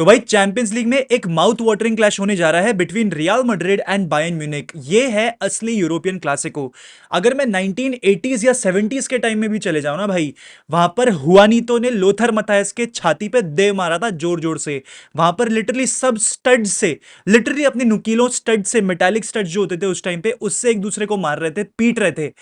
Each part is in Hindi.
तो भाई चैंपियंस लीग में एक माउथ वाटरिंग क्लैश होने जा रहा है between real Madrid and Bayern Munich. ये है असली यूरोपियन क्लासिको। अगर मैं 1980s या 70s के टाइम में भी चले जाऊं ना भाई, वहां पर हुआनीतो ने लोथर मथायस के छाती पे दे मारा था जोर जोर से। वहां पर लिटरली सब स्टड से, लिटरली अपने नुकीलों स्टड से, मेटालिक स्टड जो होते थे उस टाइम पे, उससे एक दूसरे को मार रहे थे, पीट रहे थे।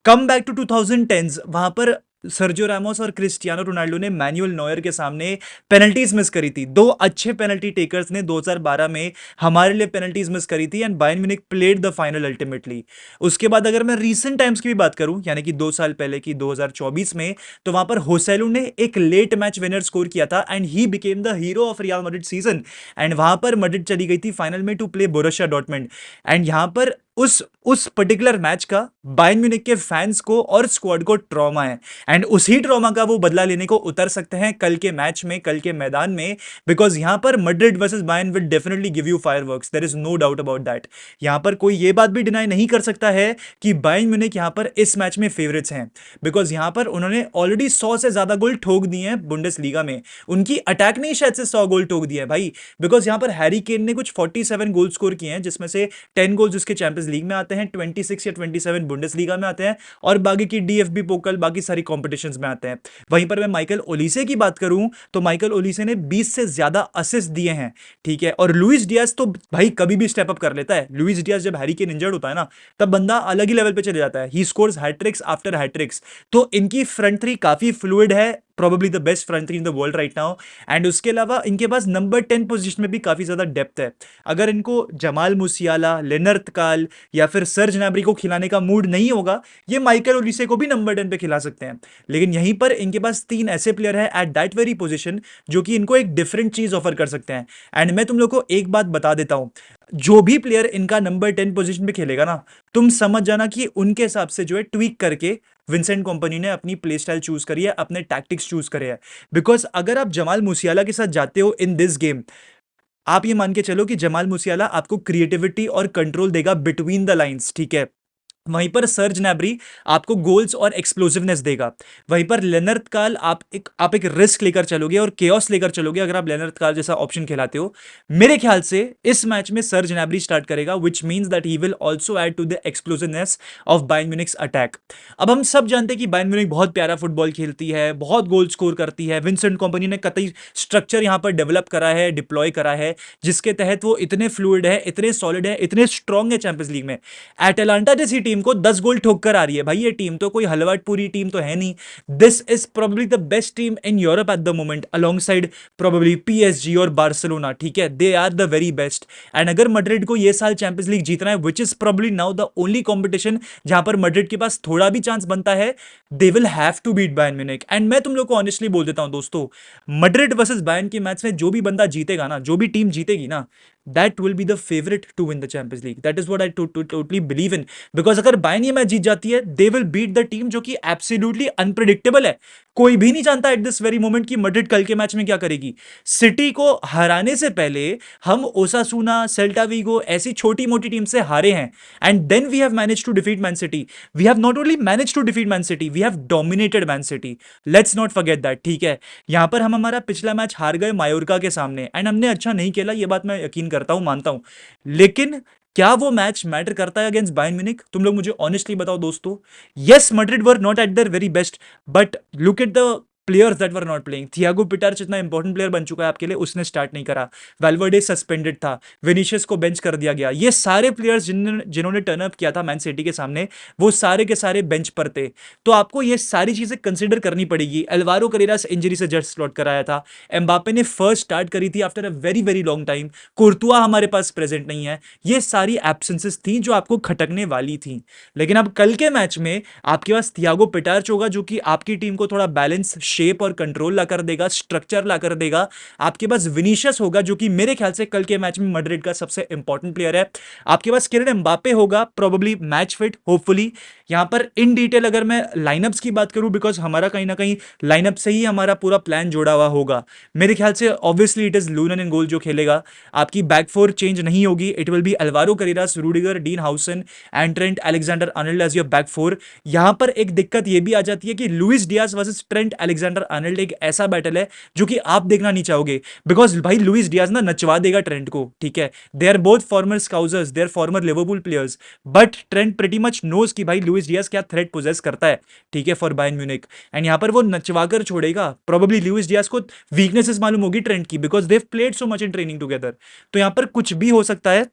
कम बैक टू 2010s, वहां पर सर्जियो रामोस और क्रिस्टियानो रोनाल्डो ने मैनुअल नॉयर के सामने पेनल्टीज मिस करी थी। दो अच्छे पेनल्टी टेकर्स ने 2012 में हमारे लिए पेनल्टीज मिस करी थी and Bayern Munich played the final ultimately. उसके बाद अगर मैं रीसेंट टाइम्स की भी बात करूं, यानी कि 2 साल पहले की 2024 में, तो वहां पर होसेलू ने एक लेट मैच विनर स्कोर किया था and he became the hero of Real Madrid season. And वहां पर मैड्रिड चली गई थी फाइनल में to play Borussia Dortmund. And यहां पर उस पर्टिकुलर मैच का बायर्न म्यूनिख के फैंस को और स्क्वाड को ट्रॉमा है एंड उसी ट्रॉमा का वो बदला लेने को उतर सकते हैं कल के मैच में, कल के मैदान में। बिकॉज यहां पर Madrid versus Bayern will definitely give you fireworks, there is no doubt about that. यहां पर कोई ये बात भी डिनाई नहीं कर सकता है कि बायर्न म्यूनिख यहां पर इस मैच में फेवरेट्स हैं। बिकॉज यहां पर उन्होंने ऑलरेडी 100 से ज्यादा गोल ठोक दिए हैं बुंडेसलीगा में। उनकी अटैक ने शायद से 100 गोल ठोक दिए हैं भाई। बिकॉज यहां पर हैरी केन ने कुछ 47 गोल स्कोर किए हैं, जिसमें से 10 गोल्स उसके चैंपियंस लीग में आते हैं, 26 या 27 बुंडेसलीगा में आते हैं और बाकी की डीएफबी पोकल, बाकी सारी कॉम्पिटिशन्स में आते हैं। वहीं पर मैं माइकल ओलिसे की बात करूं तो माइकल ओलिसे ने 20 से ज्यादा असिस्ट दिए हैं, ठीक है। और लुइस डियाज तो भाई कभी भी स्टेप अप कर लेता है। लुइस डियाज जब हैरी केन इंजर्ड होता है ना, तब बंदा अलग ही लेवल पे चले जाता है। He scores hat-tricks after hat-tricks. तो इनकी फ्रंट थ्री काफी फ्लूइड है, probably the best front three in the world right now। And उसके अलावा इनके पास नंबर 10 पोजीशन में भी काफी ज्यादा डेप्थ है। अगर इनको जमाल मुसियाला, लेनर्थ काल या फिर सर्ज नैब्री को खिलाने का मूड नहीं होगा, ये माइकल ओलिसे को भी नंबर 10 पे खिला सकते हैं। लेकिन यहीं पर इनके पास 3 ऐसे प्लेयर है एट दैट वेरी पोजीशन जो कि इनको एक डिफरेंट चीज ऑफर कर सकते हैं। एंड मैं तुम लोग को एक बात बता देता हूं, जो भी प्लेयर इनका नंबर 10 पोजीशन पे खेलेगा ना, तुम समझ जाना कि उनके हिसाब से जो है ट्वीक करके विंसेंट कंपनी ने अपनी प्ले स्टाइल चूज करी है, अपने टैक्टिक्स चूज करे हैं। बिकॉज अगर आप जमाल मुसियाला के साथ जाते हो इन दिस गेम, आप ये मान के चलो कि जमाल मुसियाला आपको क्रिएटिविटी और कंट्रोल देगा बिटवीन द लाइंस, ठीक है। वहीं पर सर्ज नैब्री आपको गोल्स और एक्सप्लोसिवनेस देगा। वहीं पर लेनर्थ काल आप एक रिस्क लेकर चलोगे और केओस लेकर चलोगे अगर आप लेनर्थ काल जैसा ऑप्शन खिलाते हो। मेरे ख्याल से इस मैच में सर्ज नैब्री स्टार्ट करेगा, which means that he will also add to the explosiveness of Bayern Munich's attack. अब हम सब जानते हैं कि बायर्न म्यूनिख बहुत प्यारा फुटबॉल खेलती है, बहुत गोल स्कोर करती है। विंसेंट कंपनी ने कतई स्ट्रक्चर यहां पर डेवलप करा है, डिप्लॉय करा है, जिसके तहत वो इतने फ्लूइड है, इतने सॉलिड है, इतने स्ट्रॉन्ग है चैंपियंस लीग में। एटलांटा जैसी टीम को 10 गोल ठोक कर आ रही है भाई। ये टीम तो कोई हलवाट पूरी टीम तो है नहीं। This is probably the best team in Europe at the moment, alongside probably PSG और बार्सिलोना, ठीक है। They are the very best. And अगर मैड्रिड को ये साल चैंपियंस लीग जीतना है, which is probably now the only competition जहां पर मैड्रिड के पास थोड़ा भी चांस बनता है, they will have to beat Bayern Munich. And मैं तुम लोग को ऑनेस्टली बोल देता हूं दोस्तों, मैड्रिड वर्सेस बायर्न के मैच में जो भी बंदा जीतेगा ना, जो भी टीम जीतेगी ना, that will be the favorite to win the Champions League. That is what I totally believe in. Because अगर बायर्न ये मैच जीत जाती है, they will beat the team जो कि absolutely unpredictable है। कोई भी नहीं जानता एट दिस वेरी मोमेंट कि मैड्रिड कल के मैच में क्या करेगी। सिटी को हराने से पहले हम ओसासुना, सेल्टा वीगो ऐसी छोटी मोटी टीम से हारे हैं and then we have managed to defeat Man City. We have not only managed to defeat Man City, we have dominated Man City. Let's not forget that, ठीक है। यहां पर हम हमारा पिछला मैच हार गए मायोरका के सामने एंड हमने अच्छा नहीं खेला, ये बात मैं यकीन करता हूं, मानता हूं। लेकिन क्या वो मैच मैटर करता है अगेंस्ट बायर्न म्यूनिख? तुम लोग मुझे ऑनेस्टली बताओ दोस्तों। Yes, Madrid were not at their very best, but look at the players that were not playing. Thiago Pitarch इतना इंपॉर्टेंट प्लेयर बन चुका है आपके लिए, उसने स्टार्ट नहीं करा। वेल्वर्डे सस्पेंडेड था, विनीशियस को बेंच कर दिया गया। ये सारे प्लेयर्स जिन्होंने टर्न अप किया था मैन सिटी के सामने, वो सारे के सारे बेंच पर थे। तो आपको ये सारी चीजें कंसिडर करनी पड़ेगी। एल्वारो करेरास इंजरी से जस्ट स्लॉट कराया था, एम्बापे ने फर्स्ट स्टार्ट करी थी after a very very long time, कुर्तुआ हमारे पास प्रेजेंट नहीं है। ये सारी एब्सेंसेस थी जो आपको खटकने वाली थी। लेकिन अब कल के मैच में आपके पास थियागो पिटार्च होगा जो कि आपकी टीम को थोड़ा बैलेंस, शेप और कंट्रोल ला कर देगा, स्ट्रक्चर ला कर देगा। आपके पास विनीशियस होगा जो कि मेरे ख्याल से कल के मैच में मैड्रिड का सबसे इंपॉर्टेंट प्लेयर है। आपके पास किलियन एम्बापे होगा, प्रोबेबली मैच फिट होपफुली। यहां पर इन डिटेल अगर मैं लाइनअप्स की बात करूं, बिकॉज हमारा कहीं ना कहीं लाइनअप से ही हमारा पूरा प्लान जोड़ा हुआ होगा। मेरे ख्याल से obviously it is Lunin in goal जो खेलेगा। आपकी बैक फोर चेंज नहीं होगी, it will be Alvaro Carreras, Rudiger, Dean Huijsen and Trent Alexander Arnold as your back four. यहां पर एक दिक्कत यह भी आ जाती है कि Luis Diaz versus Trent Alexander Alexander Arnold एक ऐसा बैटल है जो कि आप देखना नहीं चाहोगे, बिकॉज भाई लुइस डियाज ना नचवा देगा ट्रेंट को, ठीक है। They are both former Scousers, they are former Liverpool players, but Trent pretty much knows कि भाई लुइस डियाज क्या थ्रेट पोजेस करता है, ठीक है, फॉर बायर्न म्यूनिख। एंड यहाँ पर वो नचवा कर छोड़ेगा, प्रोबेबली लुइस डियाज को वीकनेसेस मालूम होगी ट्रेंट की, because they played so much in training together. तो यहाँ पर कुछ भी हो सकता है।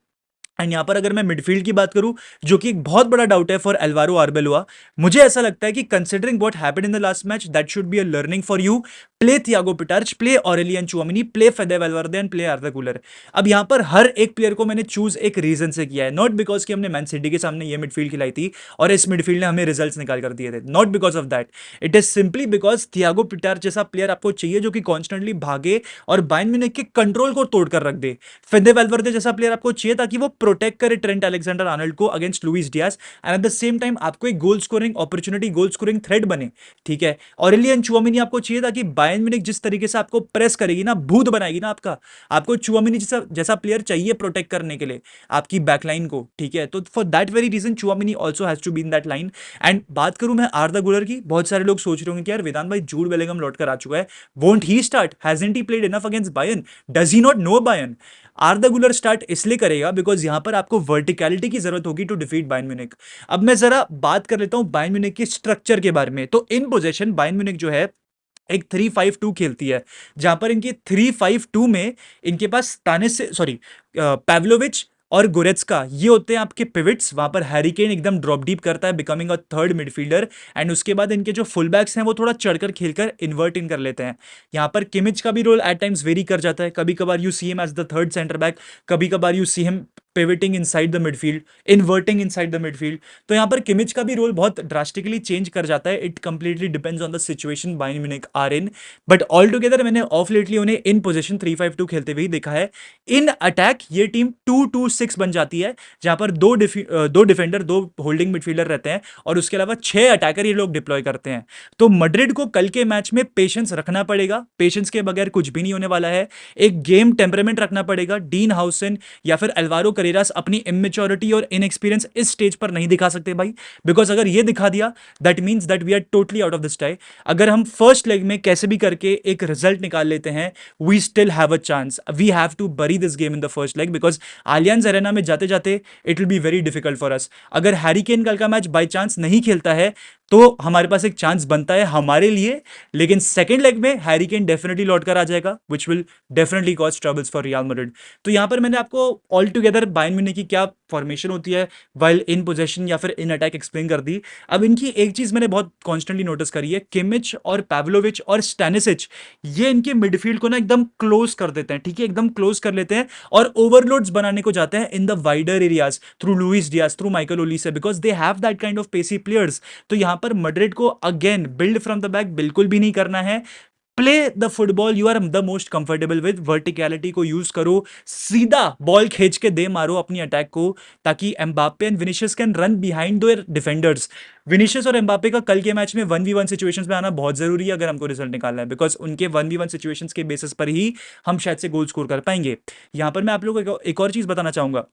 एंड यहाँ पर अगर मैं मिडफील्ड की बात करूं, जो कि एक बहुत बड़ा डाउट है फॉर एल्वारो आर्बेलोआ, मुझे ऐसा लगता है कि considering what happened in the last match, that should be a learning for you. Play Thiago Pitarch, play Aurelien Tchouameni, play Fede Valverde and play Arda Guler. अब यहाँ पर हर एक प्लेयर को मैंने चूज एक रीजन से किया है, नॉट बिकॉज कि हमने मैन सिटी के सामने ये मिडफील्ड खिलाई थी और इस मिडफील्ड ने हमें रिजल्ट्स निकाल कर दिए थे, not because of that. It is simply because Thiago Pitarch जैसा प्लेयर आपको चाहिए जो कि कॉन्स्टेंटली भागे और बायर्न म्यूनिख के कंट्रोल को तोड़ कर रख दे। फेदे वेलवर्दे जैसा प्लेयर आपको चाहिए ताकि वो प्रोटेक्ट करे ट्रेंट अलेक्जेंडर आर्नल्ड को against Luis Diaz, and at the same time आपको एक goal scoring opportunity, goal scoring thread बने, ठीक है। ऑरेलियन चुआमिनी आपको चाहिए ताकि बायर्न म्यूनिख जिस तरीके से आपको प्रेस करेगी ना, भूत बनाएगी ना आपका, आपको चुआमिनी जैसा जैसा प्लेयर चाहिए प्रोटेक्ट करने के लिए आपकी बैकलाइन को, ठीक है। तो for that very reason Tchouameni also has to be in that line. And बात करूं मैं आर्दा गुलर की, बहुत सारे लोग सोच रहे होंगे कि यार वेदांत भाई जूड बेलिंगम लौट कर आ चुका है, won't he start, hasn't he played enough against Bayern, does he not know Bayern? आर्दा गुलर स्टार्ट इसलिए करेगा बिकॉज यहां पर आपको वर्टिकलिटी की जरूरत होगी टू डिफीट बायर्न म्यूनिख। अब मैं जरा बात कर लेता हूं बायर्न म्यूनिख के स्ट्रक्चर के बारे में। तो इन पोजीशन बायर्न म्यूनिख जो है एक 3-5-2 खेलती है, जहां पर इनकी 3-5-2 में इनके पास ताने से सॉरी पैवलोविच और गोरेत्स्का ये होते हैं आपके पिविट्स। वहां पर हैरी केन एकदम ड्रॉप डीप करता है, becoming a third midfielder. And उसके बाद इनके जो फुल बैक्स हैं वो थोड़ा चढ़कर खेलकर इन्वर्ट इन कर लेते हैं। यहाँ पर किमिच का भी रोल एट टाइम्स वेरी कर जाता है, कभी कभार you see him as the third centre back, कभी कभार you see him pivoting inside the midfield, inverting inside the midfield. तो यहाँ पर किमिच का भी रोल बहुत ड्रास्टिकली चेंज कर जाता है, it completely depends on the situation Bayern Munich are in. But all together मैंने ऑफ लेटली उन्हें इन पोजीशन 3-5-2 खेलते हुए ही देखा है। इन अटैक ये टीम 2-2-6 बन जाती है, जहां पर दो डिफेंडर, दो होल्डिंग मिडफील्डर रहते हैं और उसके अलावा 6 अटैकर ये लोग डिप्लॉय करते हैं। तो मैड्रिड को कल के मैच में पेशेंस रखना पड़ेगा, पेशेंस के बगैर कुछ भी नहीं होने वाला है। एक गेम टेम्परामेंट रखना पड़ेगा। डीन हाउसन या फिर अल्वारो करेरास अपनी इमेच्योरिटी और इनएक्सपीरियंस इस स्टेज पर नहीं दिखा सकते भाई, बिकॉज अगर ये दिखा दिया that means that we are totally out of this tie. अगर हम फर्स्ट लेग में कैसे भी करके एक रिजल्ट निकाल लेते हैं, we still have a chance. We have to bury this game in the first leg because Allianz Arena में जाते जाते it will be very difficult for us. अगर हैरी केन कल का मैच बाई चांस नहीं खेलता है तो हमारे पास एक चांस बनता है हमारे लिए, लेकिन सेकंड लेग में हैरी केन डेफिनेटली लौट कर आ जाएगा, which will definitely cause troubles for real Madrid. तो यहां पर मैंने आपको ऑल टुगेदर बायर्न म्यूनिख की क्या फॉर्मेशन होती है वाइल इन पोजेशन या फिर इन अटैक एक्सप्लेन कर दी। अब इनकी एक चीज मैंने बहुत कॉन्स्टेंटली नोटिस करी है, किमिच और पैवलोविच और स्टैनिसिच ये इनके मिडफील्ड को ना एकदम क्लोज कर देते हैं, ठीक है, एकदम क्लोज कर लेते हैं और ओवरलोड्स बनाने को जाते हैं in the wider areas through Luis Diaz, through Michael Olise, because they have that kind of pacy players. तो यहां पर मैड्रिड को again build from the back बिल्कुल भी नहीं करना है। Play the football you are the most comfortable with, verticality को यूज करो, सीधा बॉल खींच के दे मारो अपनी अटैक को, ताकि Mbappe and Vinicius can run behind there defenders. Vinicius और एम्बापे का कल के मैच में 1v1 सिचुएशंस में आना बहुत जरूरी है अगर हमको रिजल्ट निकालना है, बिकॉज उनके 1v1 सिचुएशंस के बेसिस पर ही हम शायद से गोल स्कोर कर पाएंगे। यहां पर मैं आप लोगों को एक और चीज बताना चाहूंगा,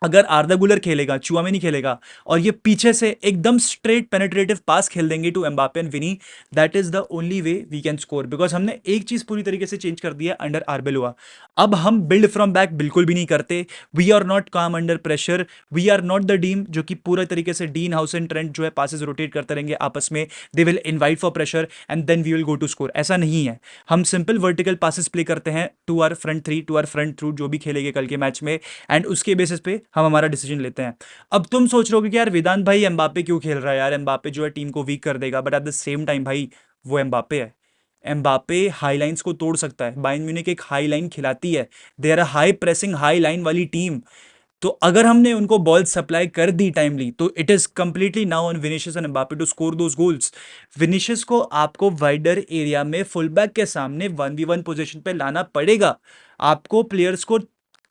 अगर आर्दा गुलर खेलेगा, चुआमेनी खेलेगा और ये पीछे से एकदम स्ट्रेट पेनिट्रेटिव पास खेल देंगे to Mbappe and Vini, that is the only way we can score, because हमने एक चीज पूरी तरीके से चेंज कर दी है अंडर आर्बेलोआ। अब हम बिल्ड फ्रॉम बैक बिल्कुल भी नहीं करते, we are not calm under pressure, we are not the team जो कि पूरा तरीके से डीन हाउस एंड ट्रेंट जो है पासेस रोटेट करते रहेंगे आपस में, they will invite for pressure and then we will go to score, ऐसा नहीं है। हम सिंपल वर्टिकल पासेस प्ले करते हैं to our front three, to our front three जो भी खेलेंगे कल के मैच में, एंड उसके बेसिस पे हम हमारा डिसीजन लेते हैं। अब तुम सोच रहे हो कि यार वेदांत भाई एम्बापे क्यों खेल रहा है, यार एम्बापे जो है टीम को वीक कर देगा, but at the same time भाई वो एम्बापे है। एम्बापे हाई लाइंस को तोड़ सकता है, बायर्न म्यूनिख एक हाई लाइन खिलाती है, they are a high pressing high line वाली टीम। तो अगर हमने उनको बॉल सप्लाई कर दी टाइमली तो it is completely now on Vinicius and Mbappe to score those goals. Vinicius को आपको वाइडर एरिया में फुल बैक के सामने 1v1 पोजीशन पे लाना पड़ेगा, आपको प्लेयर्स को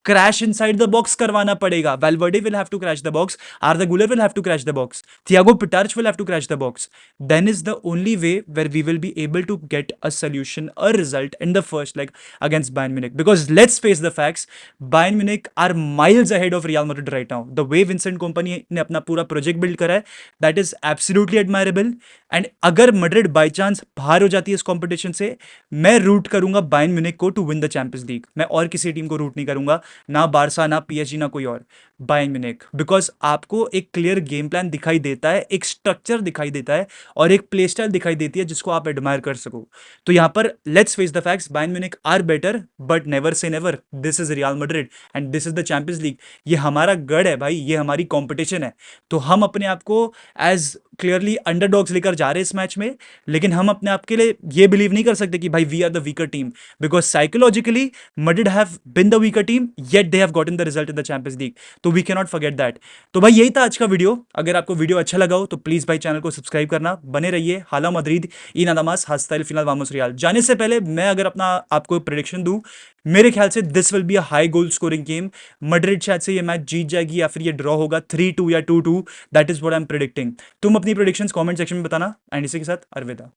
क्रैश इनसाइड द बॉक्स करवाना पड़ेगा. Valverde will have to crash the box. Arda Güler will have to crash the box. Thiago Pitarch will have to crash the box. Then is the only way where we will be able to get a solution, a result in the first leg against Bayern Munich. Because let's face the facts, Bayern Munich are miles ahead of Real Madrid right now. The way Vincent Kompany ने अपना पूरा प्रोजेक्ट बिल्ड करा है, that is absolutely admirable. And अगर मैड्रिड बाई चांस बाहर हो जाती है इस कंपटीशन से, मैं रूट करूंगा बायर्न म्यूनिख को to win the Champions League. मैं और किसी टीम को रूट नहीं करूंगा, ना बारसा, ना पीएसजी, ना कोई और. बायर्न म्यूनिख, बिकॉज आपको एक क्लियर गेम प्लान दिखाई देता है, एक स्ट्रक्चर दिखाई देता है और एक प्ले स्टाइल दिखाई देती है जिसको आप एडमायर कर सको. तो यहां पर let's face the facts, Bayern Munich are better, but never say never. This is Real Madrid and this is the Champions League. ये हमारा गढ़ है भाई, ये हमारी कॉम्पिटिशन है. तो हम अपने आप को एज क्लियरली अंडरडॉग्स लेकर जा रहे हैं इस मैच में, लेकिन हम अपने आप के लिए ये बिलीव नहीं कर सकते कि भाई we are the weaker team, because psychologically Madrid have been the weaker team, yet they have gotten the result in the Champions League. तो we can not forget that. तो भाई यही था आज का वीडियो. अगर आपको वीडियो अच्छा लगा हो तो प्लीज भाई चैनल को सब्सक्राइब करना. बने रहिए. हाला मद्रिद ई नादामास हस्ता एल फिनाल वामोस रियाल. जाने से पहले मैं अगर अपना आपको प्रेडिक्शन दूं, मेरे ख्याल से this will be a high goal scoring game. Madrid शायद से ये मैच जीत जाएगी या फिर ये ड्रॉ होगा 3-2 या 2-2. That is what I am predicting. तुम अपनी प्रेडिक्शंस कमेंट सेक्शन में बताना. एंड इसी के साथ अलविदा.